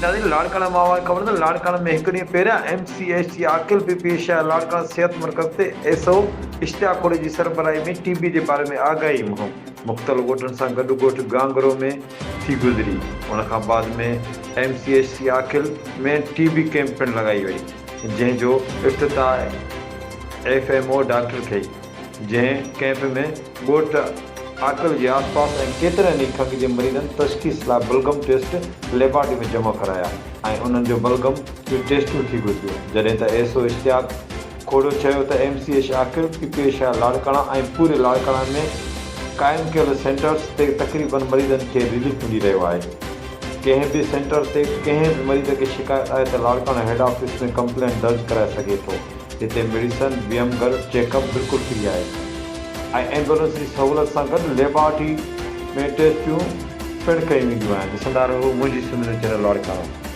नाज़रीन लाड़काना मावा ख़बर है लाड़काना में एक ॾींहुं पहिरियां MCH आकिल बि पेश आहे लाड़काना सिहत मर्कज़ ते SO इश्तियाक खोड़े जी सरबराही में TB जे बारे में आगाही मुहिम मुख़्तलिफ़ ॻोठनि सां गॾु ॻोठु गांगरो में थी गुज़री उन खां बाद में MCH आकिल में TB कैंप पिणु लॻाई वई जंहिंजो इफ़्तिताह FMO डॉक्टर कई जंहिं कैंप में ॻोठु आकिल के आसपास केतरनि ई खंघ के मरीज़न तशख़ीस लाइ बलगम टेस्ट लेबॉरेटरी में जमा कराया उन्हनि जो बलगम जूं टेस्टूं थी गुज़रियूं जॾहिं त SO इश्तियाक खोड़ो चयो त MCH आकिल की पेश आहे लाड़काना पूरे लाड़काना में क़ाइमु कयल सेंटर्स ते तक़रीबन मरीज़नि खे रिलीफ मिली रहियो आहे कंहिं बि सेंटर ते कंहिं बि मरीज़ खे शिकायत आहे त लाड़काना हेड ऑफिस में कंप्लेंट दर्ज कराए सघे थो जिते मेडिसन बीएमगर चेकअप बिल्कुलु फ्री आहे एम्बुलेंस की सहूलत सां गॾु लेबॉरेटरी में टेस्टियूं पिणु कयूं वेंदियूं आहिनि ॾिसंदा रहो मुंहिंजी सिंध चैनल लाड़काना।